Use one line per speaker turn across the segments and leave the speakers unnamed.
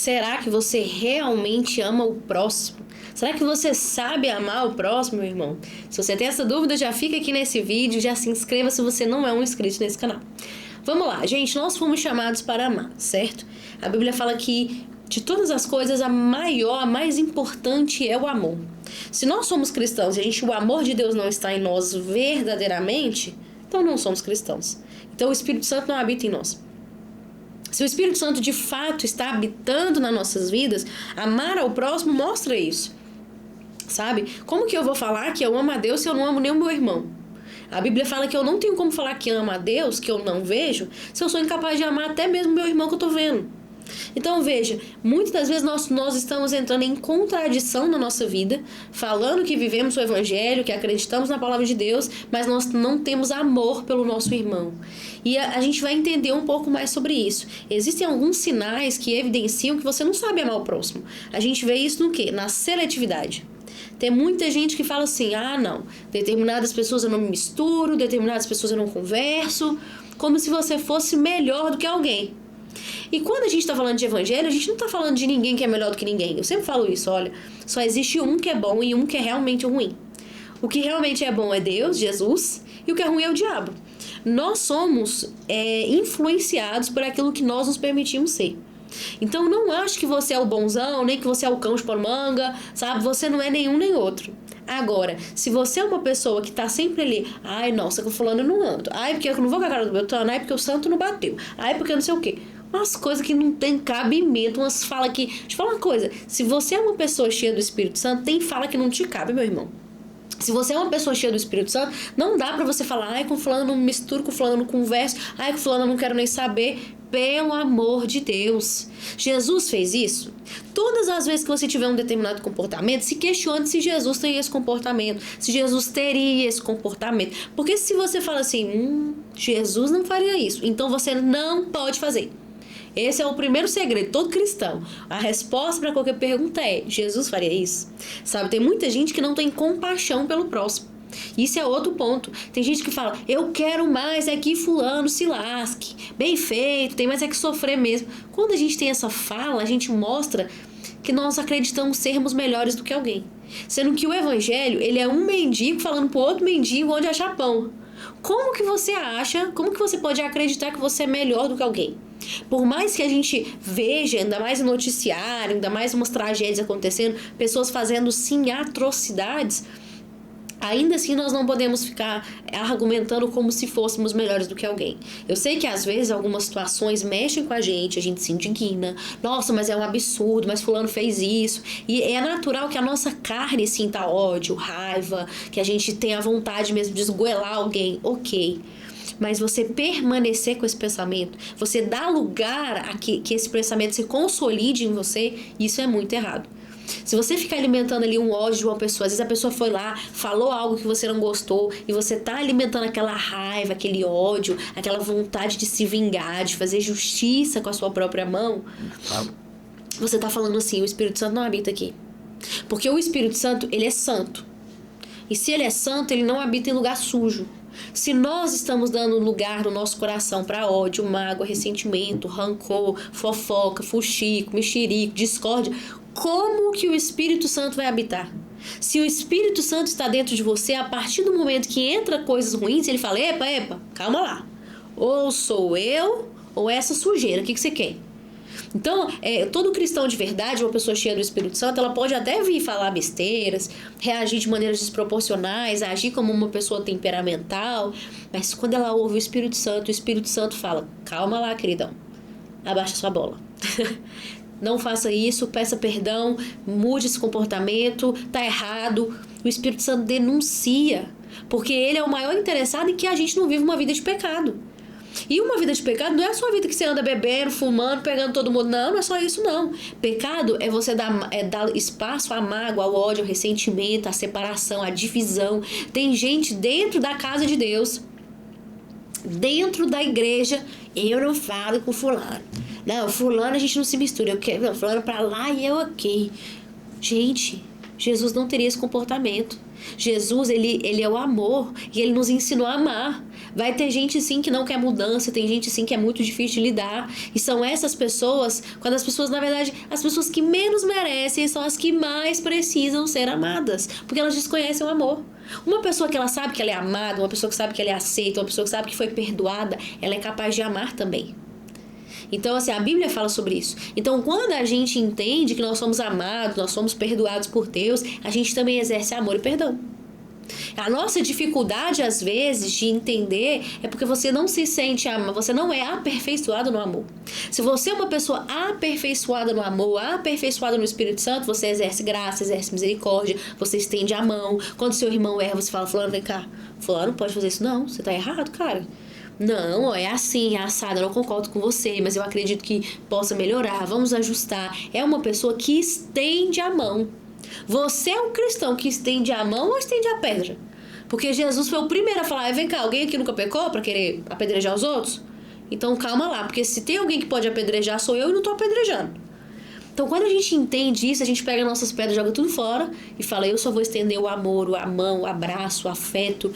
Será que você realmente ama o próximo? Será que você sabe amar o próximo, meu irmão? Se você tem essa dúvida, já fica aqui nesse vídeo, já se inscreva se você não é um inscrito nesse canal. Vamos lá, gente, nós fomos chamados para amar, certo? A Bíblia fala que de todas as coisas, a maior, a mais importante é o amor. Se nós somos cristãos e o amor de Deus não está em nós verdadeiramente, então não somos cristãos. Então o Espírito Santo não habita em nós. Se o Espírito Santo de fato está habitando nas nossas vidas, amar ao próximo mostra isso. Sabe? Como que eu vou falar que eu amo a Deus se eu não amo nem o meu irmão? A Bíblia fala que eu não tenho como falar que amo a Deus, que eu não vejo, se eu sou incapaz de amar até mesmo meu irmão que eu estou vendo. Então veja, muitas das vezes nós estamos entrando em contradição na nossa vida, falando que vivemos o Evangelho, que acreditamos na Palavra de Deus, mas nós não temos amor pelo nosso irmão. E a gente vai entender um pouco mais sobre isso. Existem alguns sinais que evidenciam que você não sabe amar o próximo. A gente vê isso no quê? Na seletividade. Tem muita gente que fala assim, não, determinadas pessoas eu não me misturo, determinadas pessoas eu não converso, como se você fosse melhor do que alguém. E quando a gente está falando de evangelho, a gente não está falando de ninguém que é melhor do que ninguém. Eu sempre falo isso, olha, só existe um que é bom e um que é realmente ruim. O que realmente é bom é Deus, Jesus, e o que é ruim é o diabo. Nós somos influenciados por aquilo que nós nos permitimos ser. Então não acho que você é o bonzão, nem que você é o cão de manga, sabe? Você não é nenhum nem outro. Agora, se você é uma pessoa que tá sempre ali, nossa, que o fulano eu não ando, porque eu não vou com a cara do Beltrano, porque o santo não bateu, porque não sei o quê. Umas coisas que não tem cabimento, umas falas que... Deixa eu falar uma coisa, se você é uma pessoa cheia do Espírito Santo, tem fala que não te cabe, meu irmão. Se você é uma pessoa cheia do Espírito Santo, não dá pra você falar, com fulano não me misturo, com fulano não converso, com fulano eu não quero nem saber. Pelo amor de Deus. Jesus fez isso. Todas as vezes que você tiver um determinado comportamento, se questione se Jesus tem esse comportamento, se Jesus teria esse comportamento. Porque se você fala assim, Jesus não faria isso, então você não pode fazer. Esse é o primeiro segredo, todo cristão. A resposta para qualquer pergunta é, Jesus faria isso? Sabe, tem muita gente que não tem compaixão pelo próximo. Isso é outro ponto. Tem gente que fala, eu quero mais que fulano se lasque. Bem feito, tem mais que sofrer mesmo. Quando a gente tem essa fala, a gente mostra que nós acreditamos sermos melhores do que alguém. Sendo que o evangelho, ele é um mendigo falando pro outro mendigo onde achar pão. Como que você pode acreditar que você é melhor do que alguém? Por mais que a gente veja, ainda mais no noticiário, ainda mais umas tragédias acontecendo, pessoas fazendo sim atrocidades, ainda assim nós não podemos ficar argumentando como se fôssemos melhores do que alguém. Eu sei que às vezes algumas situações mexem com a gente se indigna. Nossa, mas é um absurdo, mas fulano fez isso. E é natural que a nossa carne sinta ódio, raiva, que a gente tenha vontade mesmo de esgoelar alguém. Ok. Mas você permanecer com esse pensamento, você dar lugar a que esse pensamento se consolide em você, isso é muito errado. Se você ficar alimentando ali um ódio de uma pessoa, às vezes a pessoa foi lá, falou algo que você não gostou e você tá alimentando aquela raiva, aquele ódio, aquela vontade de se vingar, de fazer justiça com a sua própria mão, você tá falando assim, o Espírito Santo não habita aqui. Porque o Espírito Santo, ele é santo. E se ele é santo, ele não habita em lugar sujo. Se nós estamos dando lugar no nosso coração para ódio, mágoa, ressentimento, rancor, fofoca, fuxico, mexerico, discórdia, como que o Espírito Santo vai habitar? Se o Espírito Santo está dentro de você, a partir do momento que entra coisas ruins, ele fala, epa, calma lá. Ou sou eu, ou essa sujeira, o que você quer? Então, todo cristão de verdade, uma pessoa cheia do Espírito Santo, ela pode até vir falar besteiras, reagir de maneiras desproporcionais, agir como uma pessoa temperamental, mas quando ela ouve o Espírito Santo fala, calma lá, queridão, abaixa sua bola. Não faça isso, peça perdão, mude esse comportamento, tá errado. O Espírito Santo denuncia, porque ele é o maior interessado em que a gente não vive uma vida de pecado. E uma vida de pecado não é só a vida que você anda bebendo, fumando, pegando todo mundo. Não é só isso não. Pecado é você dar espaço à mágoa, ao ódio, ao ressentimento, à separação, à divisão. Tem gente dentro da casa de Deus, dentro da igreja, eu não falo com fulano. Não, fulano a gente não se mistura. Eu quero, não, fulano pra lá e eu aqui. Gente, Jesus não teria esse comportamento. Jesus, ele é o amor e ele nos ensinou a amar. Vai ter gente sim que não quer mudança, tem gente sim que é muito difícil de lidar. E são essas pessoas, quando as pessoas, na verdade, as pessoas que menos merecem são as que mais precisam ser amadas, porque elas desconhecem o amor. Uma pessoa que ela sabe que ela é amada, uma pessoa que sabe que ela é aceita, uma pessoa que sabe que foi perdoada, ela é capaz de amar também. Então, assim, a Bíblia fala sobre isso. Então, quando a gente entende que nós somos amados, nós somos perdoados por Deus, a gente também exerce amor e perdão. A nossa dificuldade, às vezes, de entender é porque você não se sente amado, você não é aperfeiçoado no amor. Se você é uma pessoa aperfeiçoada no amor, aperfeiçoada no Espírito Santo, você exerce graça, exerce misericórdia, você estende a mão. Quando seu irmão erra, você fala, fulano, vem cá. Fulano, não pode fazer isso. Não, você tá errado, cara. Não, é assim, é assado, eu não concordo com você, mas eu acredito que possa melhorar, vamos ajustar. É uma pessoa que estende a mão. Você é um cristão que estende a mão ou estende a pedra? Porque Jesus foi o primeiro a falar, vem cá, alguém aqui nunca pecou para querer apedrejar os outros? Então calma lá, porque se tem alguém que pode apedrejar, sou eu e não estou apedrejando. Então quando a gente entende isso, a gente pega nossas pedras, joga tudo fora e fala, eu só vou estender o amor, a mão, o abraço, o afeto,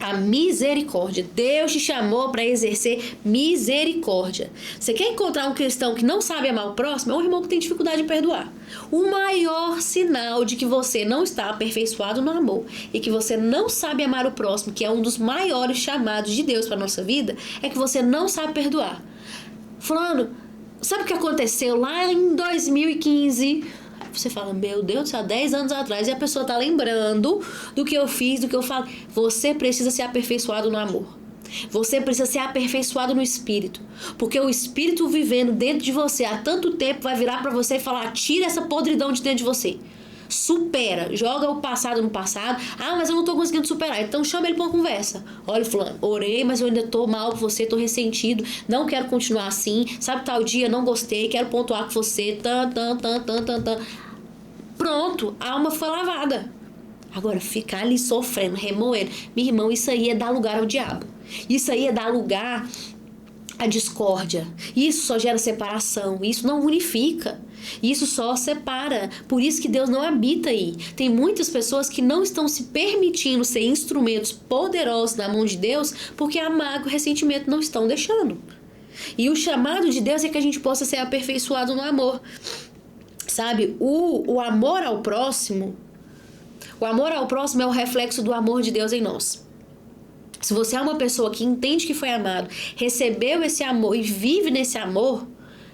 a misericórdia. Deus te chamou para exercer misericórdia. Você quer encontrar um cristão que não sabe amar o próximo? É um irmão que tem dificuldade em perdoar. O maior sinal de que você não está aperfeiçoado no amor e que você não sabe amar o próximo, que é um dos maiores chamados de Deus para a nossa vida, é que você não sabe perdoar. Fulano, sabe o que aconteceu lá em 2015? Você fala, meu Deus do céu, 10 anos atrás, e a pessoa tá lembrando do que eu fiz, do que eu falo. Você precisa ser aperfeiçoado no amor. Você precisa ser aperfeiçoado no Espírito. Porque o Espírito vivendo dentro de você há tanto tempo vai virar pra você e falar, tira essa podridão de dentro de você. Supera, joga o passado no passado. Ah, mas eu não tô conseguindo superar. Então chama ele pra uma conversa. Olha, fulano, orei, mas eu ainda tô mal com você, tô ressentido, não quero continuar assim. Sabe, tal dia, não gostei, quero pontuar com você. Pronto, a alma foi lavada. Agora, ficar ali sofrendo, remoendo. Meu irmão, isso aí é dar lugar ao diabo. Isso aí é dar lugar à discórdia. Isso só gera separação. Isso não unifica. Isso só separa. Por isso que Deus não habita aí. Tem muitas pessoas que não estão se permitindo ser instrumentos poderosos na mão de Deus porque a mágoa e o ressentimento não estão deixando. E o chamado de Deus é que a gente possa ser aperfeiçoado no amor. Sabe, o amor ao próximo, é o reflexo do amor de Deus em nós. Se você é uma pessoa que entende que foi amado, recebeu esse amor e vive nesse amor,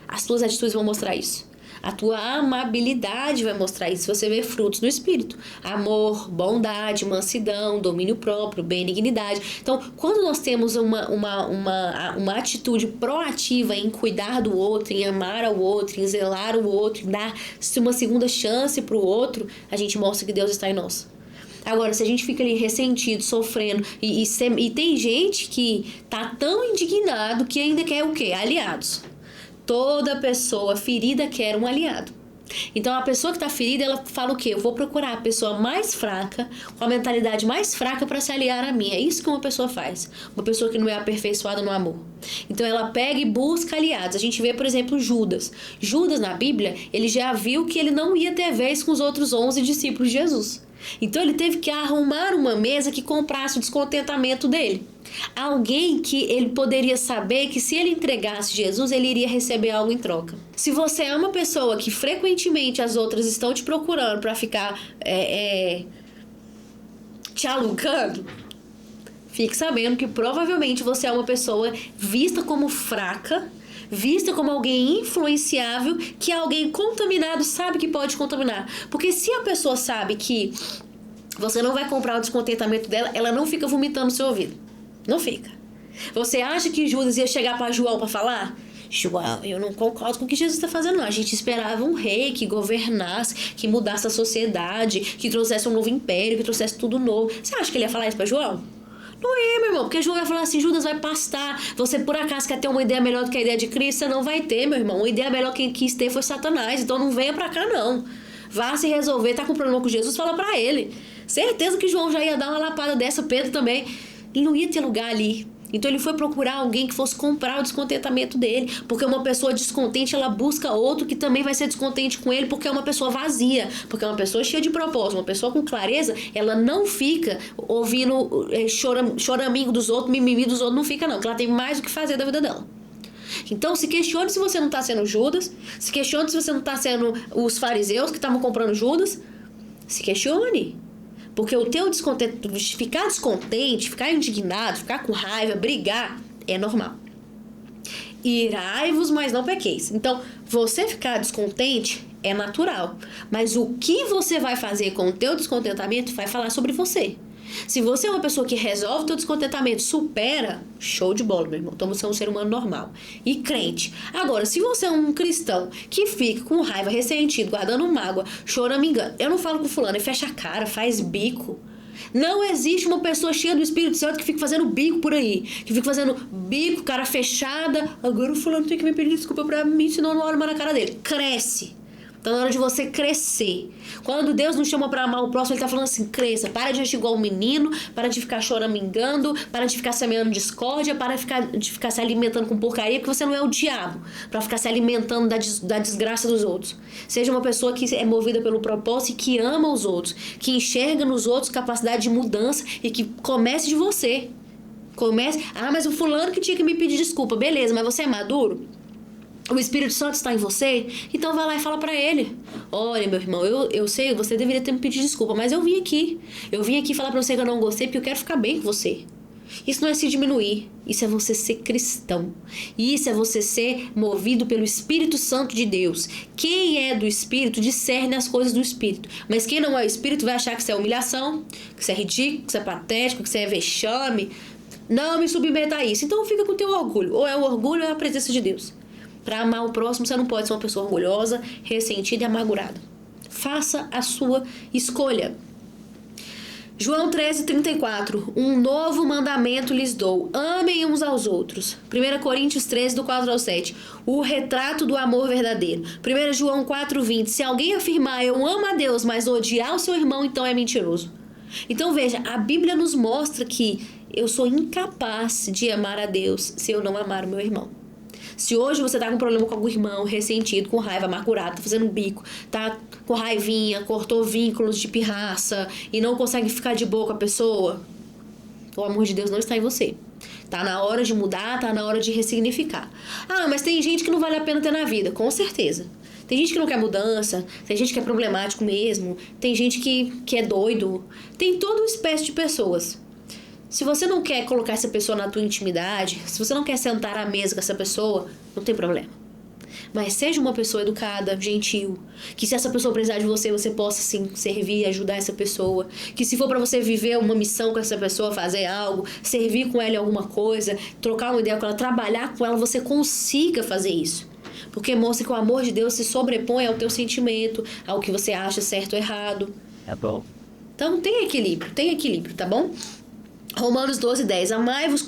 as tuas atitudes vão mostrar isso. A tua amabilidade vai mostrar isso. Você vê frutos no Espírito. Amor, bondade, mansidão, domínio próprio, benignidade. Então, quando nós temos uma atitude proativa em cuidar do outro, em amar ao outro, em zelar o outro, em dar uma segunda chance para o outro, a gente mostra que Deus está em nós. Agora, se a gente fica ali ressentido, sofrendo, e tem gente que tá tão indignado que ainda quer o quê? Aliados. Toda pessoa ferida quer um aliado. Então, a pessoa que está ferida, ela fala o quê? Eu vou procurar a pessoa mais fraca, com a mentalidade mais fraca para se aliar a mim. É isso que uma pessoa faz. Uma pessoa que não é aperfeiçoada no amor. Então, ela pega e busca aliados. A gente vê, por exemplo, Judas. Judas, na Bíblia, ele já viu que ele não ia ter vez com os outros 11 discípulos de Jesus. Então, ele teve que arrumar uma mesa que comprasse o descontentamento dele. Alguém que ele poderia saber que se ele entregasse Jesus, ele iria receber algo em troca. Se você é uma pessoa que frequentemente as outras estão te procurando para ficar te alugando, fique sabendo que provavelmente você é uma pessoa vista como fraca, vista como alguém influenciável, que alguém contaminado sabe que pode contaminar. Porque se a pessoa sabe que você não vai comprar o descontentamento dela, ela não fica vomitando no seu ouvido. Não fica. Você acha que Judas ia chegar para João para falar? João, eu não concordo com o que Jesus está fazendo, não. A gente esperava um rei que governasse, que mudasse a sociedade, que trouxesse um novo império, que trouxesse tudo novo. Você acha que ele ia falar isso para João? Não é, meu irmão, porque João vai falar assim, Judas vai pastar, você por acaso quer ter uma ideia melhor do que a ideia de Cristo? Você não vai ter, meu irmão. Uma ideia melhor que quem quis ter foi Satanás, então não venha pra cá, não. Vá se resolver, tá com problema com Jesus, fala pra ele. Certeza que João já ia dar uma lapada dessa, Pedro também. Ele não ia ter lugar ali. Então ele foi procurar alguém que fosse comprar o descontentamento dele, porque uma pessoa descontente, ela busca outro que também vai ser descontente com ele, porque é uma pessoa vazia, porque é uma pessoa cheia de propósito, uma pessoa com clareza, ela não fica ouvindo choramingo dos outros, mimimi dos outros, não fica não, porque ela tem mais o que fazer da vida dela. Então se questione se você não está sendo Judas, se questione se você não está sendo os fariseus que estavam comprando Judas, se questione. Porque o teu ficar descontente, ficar indignado, ficar com raiva, brigar, é normal. Irai-vos, mas não pequeis. Então, você ficar descontente é natural. Mas o que você vai fazer com o teu descontentamento vai falar sobre você. Se você é uma pessoa que resolve o teu descontentamento, supera, show de bola, meu irmão. Então você é um ser humano normal e crente. Agora, se você é um cristão que fica com raiva, ressentido, guardando mágoa, choramingando, eu não falo com fulano, ele fecha a cara, faz bico. Não existe uma pessoa cheia do Espírito Santo que fica fazendo bico por aí, que fica fazendo bico, cara fechada. Agora o fulano tem que me pedir desculpa pra mim, senão eu não olho mais na cara dele. Cresce. Então, na hora de você crescer. Quando Deus nos chama para amar o próximo, Ele tá falando assim, cresça. Para de agir igual um menino, para de ficar choramingando, para de ficar semeando discórdia, para de ficar se alimentando com porcaria, porque você não é o diabo, para ficar se alimentando da desgraça dos outros. Seja uma pessoa que é movida pelo propósito e que ama os outros, que enxerga nos outros capacidade de mudança e que comece de você. Mas o fulano que tinha que me pedir desculpa. Beleza, mas você é maduro? O Espírito Santo está em você? Então vai lá e fala pra ele. Olha, meu irmão, eu sei, você deveria ter me pedido desculpa, mas eu vim aqui. Eu vim aqui falar pra você que eu não gostei porque eu quero ficar bem com você. Isso não é se diminuir. Isso é você ser cristão. Isso é você ser movido pelo Espírito Santo de Deus. Quem é do Espírito discerne as coisas do Espírito. Mas quem não é o Espírito vai achar que isso é humilhação, que isso é ridículo, que isso é patético, que isso é vexame. Não me submeta a isso. Então fica com o teu orgulho. Ou é o orgulho ou é a presença de Deus. Para amar o próximo, você não pode ser uma pessoa orgulhosa, ressentida e amargurada. Faça a sua escolha. João 13:34. Um novo mandamento lhes dou. Amem uns aos outros. 1 Coríntios 13, do 4 ao 7. O retrato do amor verdadeiro. 1 João 4:20. Se alguém afirmar eu amo a Deus, mas odiar o seu irmão, então é mentiroso. Então veja, a Bíblia nos mostra que eu sou incapaz de amar a Deus se eu não amar o meu irmão. Se hoje você tá com problema com algum irmão, ressentido, com raiva, amargurado, tá fazendo bico, tá com raivinha, cortou vínculos de pirraça e não consegue ficar de boa com a pessoa, o amor de Deus não está em você. Tá na hora de mudar, tá na hora de ressignificar. Ah, mas tem gente que não vale a pena ter na vida, com certeza. Tem gente que não quer mudança, tem gente que é problemático mesmo, tem gente que é doido, tem toda uma espécie de pessoas. Se você não quer colocar essa pessoa na tua intimidade, se você não quer sentar à mesa com essa pessoa, não tem problema. Mas seja uma pessoa educada, gentil, que se essa pessoa precisar de você, você possa sim servir e ajudar essa pessoa. Que se for para você viver uma missão com essa pessoa, fazer algo, servir com ela em alguma coisa, trocar uma ideia com ela, trabalhar com ela, você consiga fazer isso. Porque mostra que o amor de Deus se sobrepõe ao teu sentimento, ao que você acha certo ou errado.
É bom.
Então tem equilíbrio, tá bom? Romanos 12:10. Amai-vos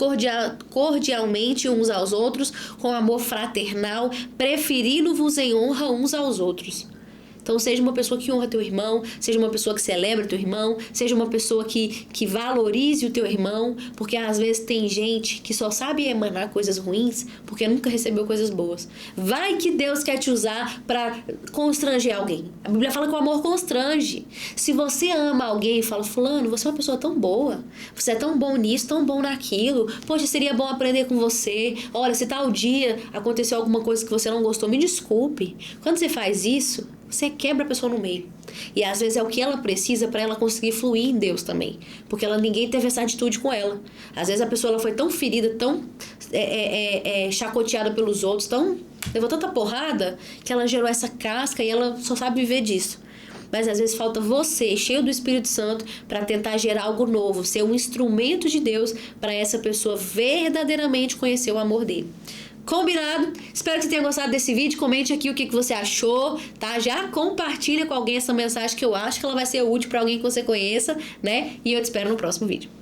cordialmente uns aos outros com amor fraternal, preferindo-vos em honra uns aos outros. Então seja uma pessoa que honra teu irmão, seja uma pessoa que celebra teu irmão, seja uma pessoa que valorize o teu irmão, porque às vezes tem gente que só sabe emanar coisas ruins porque nunca recebeu coisas boas. Vai que Deus quer te usar para constranger alguém. A Bíblia fala que o amor constrange. Se você ama alguém e fala, fulano, você é uma pessoa tão boa, você é tão bom nisso, tão bom naquilo, poxa, seria bom aprender com você, olha, se tal dia aconteceu alguma coisa que você não gostou, me desculpe. Quando você faz isso, você quebra a pessoa no meio. E às vezes é o que ela precisa para ela conseguir fluir em Deus também. Porque ninguém teve essa atitude com ela. Às vezes a pessoa ela foi tão ferida, tão chacoteada pelos outros, levou tanta porrada que ela gerou essa casca e ela só sabe viver disso. Mas às vezes falta você, cheio do Espírito Santo, para tentar gerar algo novo, ser um instrumento de Deus para essa pessoa verdadeiramente conhecer o amor dele. Combinado? Espero que você tenha gostado desse vídeo. Comente aqui o que você achou, tá? Já compartilha com alguém essa mensagem que eu acho que ela vai ser útil para alguém que você conheça, né? E eu te espero no próximo vídeo.